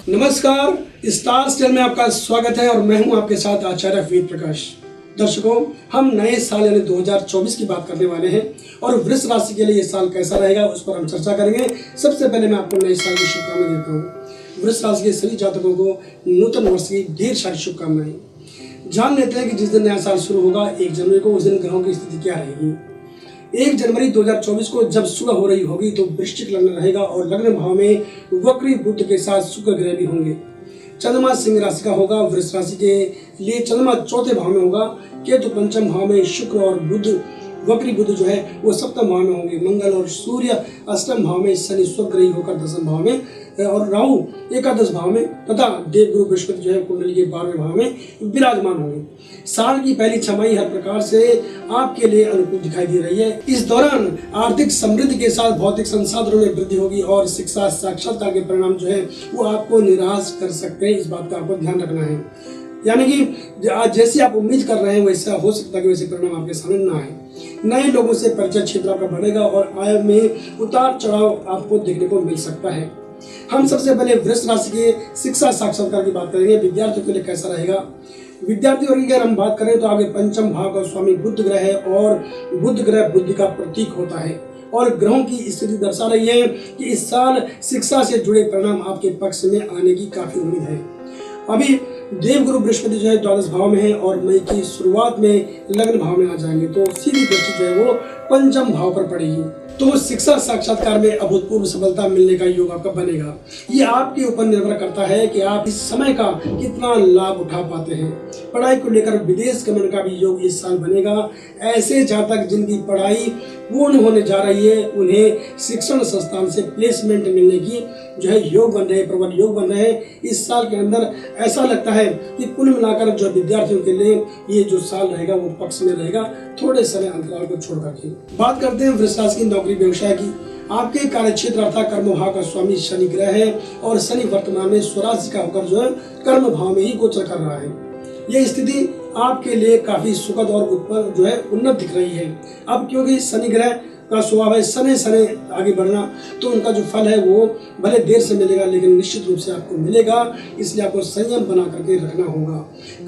नमस्कार, star stele में आपका स्वागत है और मैं हूं आपके साथ आचार्य वेद प्रकाश। दर्शकों, हम नए साल यानी 2024 की बात करने वाले हैं और वृष राशि के लिए ये साल कैसा रहेगा उस पर हम चर्चा करेंगे। सबसे पहले मैं आपको नए साल की शुभकामनाएं देता हूँ। वृष राशि के सभी जातकों को नूतन वर्ष की ढेर सारी शुभकामनाएं। जान लेते हैं कि जिस दिन नया साल शुरू होगा 1 जनवरी को, उस दिन ग्रहों की स्थिति क्या रहेगी। 1 जनवरी 2024 को जब सुबह हो रही होगी तो वृश्चिक लग्न रहेगा और लग्न भाव में वक्री बुध के साथ शुक्र ग्रह भी होंगे। चंद्रमा सिंह राशि का होगा। वृष राशि के लिए चंद्रमा 4थे भाव में होगा, केतु 5म भाव में, शुक्र और बुध वक्री बुध जो है वो 7म भाव में होंगे। मंगल और सूर्य 8म भाव में, शनि स्वग्रही होकर 10म भाव में और राहु एकादश भाव में तथा देवगुरु बृहस्पति जो है कुंडली के 12वें भाव में विराजमान होंगे। साल की पहली छमाही हर प्रकार से आपके लिए अनुकूल दिखाई दे रही है। इस दौरान आर्थिक समृद्धि के साथ भौतिक संसाधनों में वृद्धि होगी और शिक्षा साक्षरता के परिणाम जो है वो आपको निराश कर सकते हैं। इस बात का आपको ध्यान रखना है। यानी कि जैसे आप उम्मीद कर रहे हैं वैसा हो सकता है कि वैसे परिणाम आपके सामने ना आए। नए लोगों से परिचय क्षेत्र आपका बढ़ेगा और आय में उतार चढ़ाव आपको देखने को मिल सकता है। हम सबसे पहले वृष राशि के शिक्षा साक्षरता की बात करेंगे। विद्यार्थियों के लिए कैसा रहेगा। विद्यार्थी वर्ग की अगर हम बात करें तो आगे 5म भाव का स्वामी बुध ग्रह है और बुध ग्रह बुद्धि का प्रतीक होता है और ग्रहों की स्थिति दर्शा रही है कि इस साल शिक्षा से जुड़े परिणाम आपके पक्ष में आने की काफी उम्मीद है। अभी देवगुरु बृहस्पति जो है 12 भाव में है और मई की शुरुआत में लग्न भाव में आ जाएंगे तो सीधी दृष्टि जो है वो 5म भाव पर पड़ेगी। तो शिक्षा साक्षात्कार में अभूतपूर्व सफलता मिलने का योग आपका बनेगा। ये आपके ऊपर निर्भर करता है कि आप इस समय का कितना लाभ उठा पाते हैं। पढ़ाई को लेकर विदेश गमन का भी योग इस साल बनेगा। ऐसे जातक जिनकी पढ़ाई पूर्ण होने जा रही है उन्हें शिक्षण संस्थान से प्लेसमेंट मिलने की जो है योग बन रहे, प्रबल योग बन रहे हैं। इस साल के अंदर ऐसा लगता है कि कुल मिलाकर जो विद्यार्थियों के लिए ये जो साल रहेगा वो पक्ष में रहेगा, थोड़े समय अंतराल को छोड़ करके। बात करते हैं वृष राशि की नौकरी व्यवसाय की। आपके कार्यक्षेत्र अर्थात कर्म भाव का स्वामी शनि ग्रह है और शनि वर्तमान में स्वराशि का होकर जो है कर्म भाव में ही गोचर कर रहा है। यह स्थिति आपके लिए काफी सुखद और उत्पन्न जो है उन्नत दिख रही है। अब क्योंकि शनि ग्रह का स्वभाव है सने सने आगे बढ़ना, तो उनका जो फल है वो भले देर से मिलेगा लेकिन निश्चित रूप से आपको मिलेगा। इसलिए आपको संयम बना करके रखना होगा।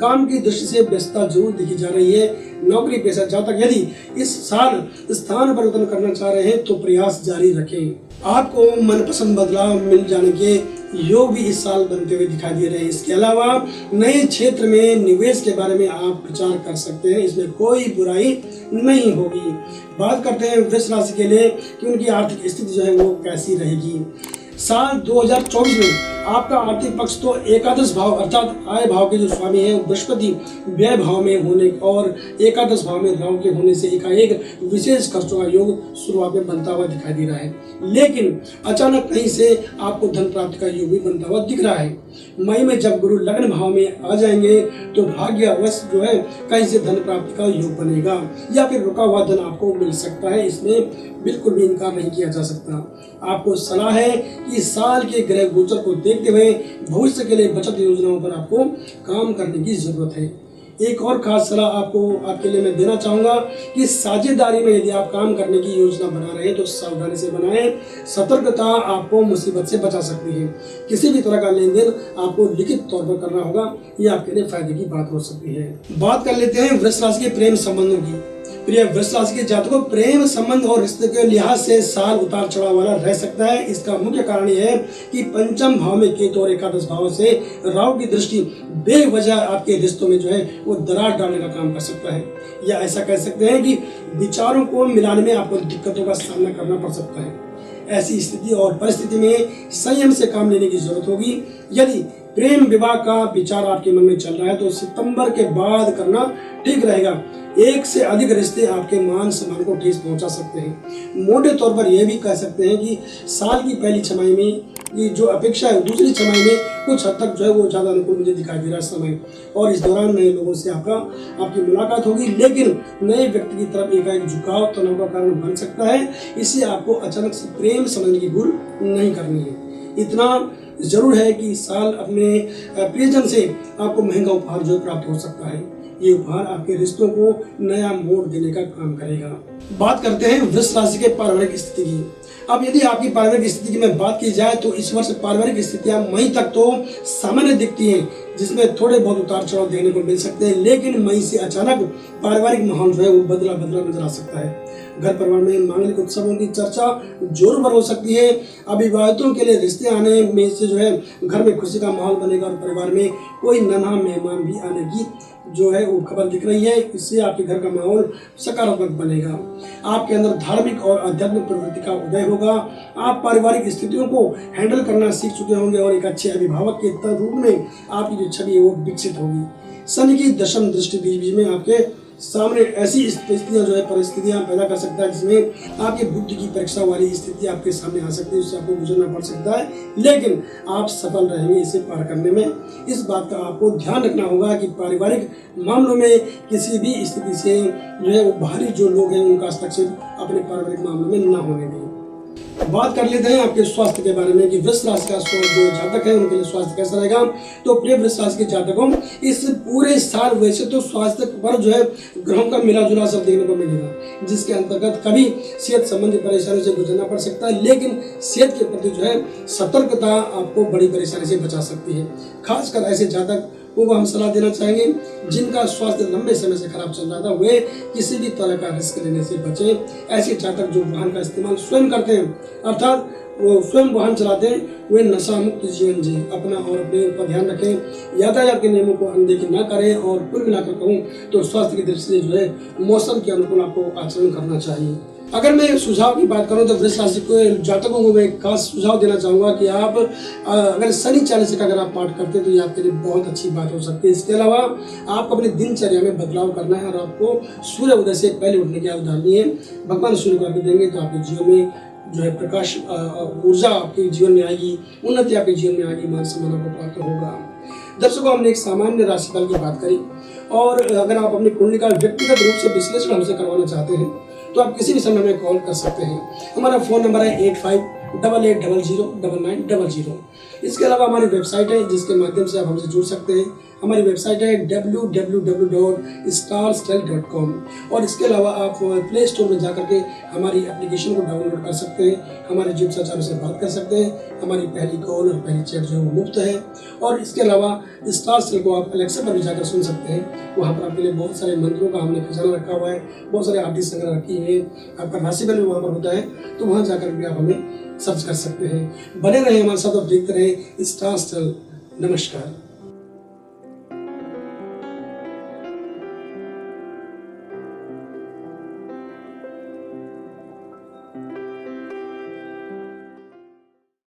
काम की दृष्टि से व्यस्तता जरूर दिखी जा रही है। नौकरी पेशा जातक यदि इस साल स्थान परिवर्तन करना चाह रहे हैं तो प्रयास जारी रखें। आपको मनपसंद बदलाव मिल जाने के योग भी इस साल बनते हुए दिखाई दे रहे हैं। इसके अलावा नए क्षेत्र में निवेश के बारे में आप विचार कर सकते हैं, इसमें कोई बुराई नहीं होगी। बात करते हैं वृष राशि के लिए कि उनकी आर्थिक स्थिति जो है वो कैसी रहेगी। साल 2024 में आपका आर्थिक पक्ष तो एकादश भाव अर्थात आय भाव के जो स्वामी है बृहस्पति व्यय भाव में होने और एकादश भाव में राहु के होने से एकाएक विशेष खर्चों का योग शुरुआत में बनता हुआ दिखाई दे रहा है। लेकिन अचानक कहीं से आपको धन प्राप्ति का योग भी बनता हुआ दिख रहा है। मई में जब गुरु लग्न भाव में आ जाएंगे तो भाग्यवश जो है कहीं से धन प्राप्ति का योग बनेगा या फिर रुका हुआ धन आपको मिल सकता है। इसमें बिल्कुल भी इनकार नहीं किया जा सकता। आपको सलाह है कि इस साल के ग्रह गोचर को देखते हुए भविष्य के लिए बचत योजनाओं पर आपको काम करने की जरूरत है। एक और खास सलाह आपके लिए मैं देना चाहूँगा कि साझेदारी में यदि आप काम करने की योजना बना रहे हैं तो सावधानी से बनाएं। सतर्कता आपको मुसीबत से बचा सकती है। किसी भी तरह का लेन देन आपको लिखित तौर पर करना होगा, ये आपके लिए फायदे की बात हो सकती है। बात कर लेते हैं वृष राशि के प्रेम संबंधों की। प्रिय वृष राशि के जातकों, प्रेम संबंध और रिश्ते के लिहाज से साल उतार चढ़ाव वाला रह सकता है। इसका मुख्य कारण यह है कि 5म भाव में केतु और एकादश भाव से राहु की दृष्टि बेवजह आपके रिश्तों में जो है वो दरार डालने का काम कर सकता है, या ऐसा कह सकते हैं कि विचारों को मिलाने में आपको दिक्कतों का सामना करना पड़ सकता है। ऐसी स्थिति और परिस्थिति में संयम से काम लेने की जरूरत होगी। यदि प्रेम विवाह का विचार आपके मन में चल रहा है तो सितंबर के बाद करना ठीक रहेगा। एक से अधिक रिश्ते आपके मान सम्मान को ठेस पहुंचा सकते हैं। मोटे तौर पर यह भी कह सकते हैं कि साल की पहली छमाही में की जो अपेक्षा है दूसरी छमाही में कुछ हद तक जो है वो ज़्यादा अनुकूल मुझे दिखाई दे रहा है समय, और इस दौरान नए लोगों से आपकी मुलाकात होगी। लेकिन नए व्यक्ति की तरफ एकाएक झुकाव तनाव का कारण बन सकता है। इससे आपको अचानक से प्रेम समझने की भूल नहीं करनी है। इतना जरूर है कि इस साल अपने प्रियजन से आपको महंगा उपहार जो प्राप्त हो सकता है। ये उपहार आपके रिश्तों को नया मोड़ देने का काम करेगा। बात करते हैं वृष राशि के पारिवारिक स्थिति की। अब यदि आपकी पारिवारिक स्थिति की मैं बात की जाए तो इस वर्ष पारिवारिक स्थितियां मई तक तो सामान्य दिखती हैं, जिसमें थोड़े बहुत उतार चढ़ाव देखने को मिल सकते हैं, लेकिन मई से अचानक पारिवारिक माहौल जो है वो बदला नजर आ सकता है। घर परिवार में मांगलिक उत्सवों की चर्चा जोरों पर हो सकती है। अविवाहितों के लिए रिश्ते आने में से जो है घर में खुशी का माहौल बनेगा और परिवार में कोई नन्हा मेहमान भी आने की जो है वो खबर दिख रही है। इससे आपके घर का माहौल सकारात्मक बनेगा। आपके अंदर धार्मिक और आध्यात्मिक प्रवृत्ति का उदय होगा। आप पारिवारिक स्थितियों को हैंडल करना सीख चुके होंगे और एक अच्छे अभिभावक के रूप में आपकी जो छवि है वो विकसित होगी। शनि की दशम दृष्टि बीच में आपके सामने ऐसी स्थितियां जो है परिस्थितियां पैदा कर सकता है, जिसमें आपकी बुद्धि की परीक्षा वाली स्थिति आपके सामने आ सकती है, उससे आपको गुजरना पड़ सकता है, लेकिन आप सफल रहेंगे इसे पार करने में। इस बात का आपको ध्यान रखना होगा कि पारिवारिक मामलों में किसी भी स्थिति से जो है वो बाहरी जो लोग हैं उनका हस्तक्षेप अपने पारिवारिक मामलों में न होने दें। बात कर लेते हैं आपके स्वास्थ्य के बारे में कि वृष राशि का जो जातक है उनके लिए स्वास्थ्य कैसा रहेगा। तो प्रिय वृष राशि के जातकों, इस पूरे साल वैसे तो स्वास्थ्य पर जो है ग्रहों का मिला जुला असर देखने को मिलेगा, जिसके अंतर्गत कभी सेहत संबंधी परेशानी से गुजरना पड़ सकता है, लेकिन सेहत के प्रति जो है सतर्कता आपको बड़ी परेशानी से बचा सकती है। खासकर ऐसे जातक को हम सलाह देना चाहेंगे जिनका स्वास्थ्य लंबे समय से खराब चल रहा था, वे किसी भी तरह का रिस्क लेने से बचें। ऐसे जातक जो वाहन का इस्तेमाल स्वयं करते हैं, अर्थात वो स्वयं वाहन चलाते हैं, वे नशा मुक्त जीवन जिए। अपना और अपने ऊपर ध्यान रखें, यातायात के नियमों को अनदेखी न करें और कुल मिलाकर कहूँ तो स्वास्थ्य की दृष्टि से जो है मौसम के अनुकूल आपको आचरण करना चाहिए। अगर मैं सुझाव की बात करूं तो वृष राशि के जातकों को मैं एक खास सुझाव देना चाहूँगा कि आप अगर शनि चालीसा का अगर आप पाठ करते हैं तो ये आपके लिए बहुत अच्छी बात हो सकती है। इसके अलावा आपको अपनी दिनचर्या में बदलाव करना है और आपको सूर्य उदय से पहले उठने की आदत डालनी है। भगवान सूर्य को अर्घ्य देंगे तो आपके जीवन में जो है प्रकाश ऊर्जा आपके जीवन में आएगी, उन्नति आपके जीवन में आएगी, मान सम्मान को प्राप्त होगा। दर्शकों, हमने एक सामान्य राशिफल की बात करी और अगर आप अपनी कुंडली का व्यक्तिगत रूप से विश्लेषण हमसे करवाना चाहते हैं तो आप किसी भी समय में कॉल कर सकते हैं। हमारा फ़ोन नंबर है 8588009900। इसके अलावा हमारी वेबसाइट है जिसके माध्यम से आप हमसे जुड़ सकते हैं। हमारी वेबसाइट है www.starstel.com और इसके अलावा आप प्ले स्टोर में जाकर के हमारी एप्लीकेशन को डाउनलोड कर सकते हैं। हमारे जीव सचारों से बात कर सकते हैं। हमारी पहली कॉल और पहली चैट जो है वो मुफ्त है। और इसके अलावा स्टार्स टेल को आप एलेक्सा पर भी जाकर सुन सकते हैं। वहाँ पर आपके लिए बहुत सारे मंत्रों का हमने खजाना रखा हुआ है, बहुत सारे आर्टिस्ट संग्रह रखी है, आपका राशिफल भी वहाँ पर होता है, तो वहाँ जाकर भी आप हमें सर्च कर सकते हैं। बने रहें हमारे साथ और देखते रहें स्टार्स टेल। नमस्कार।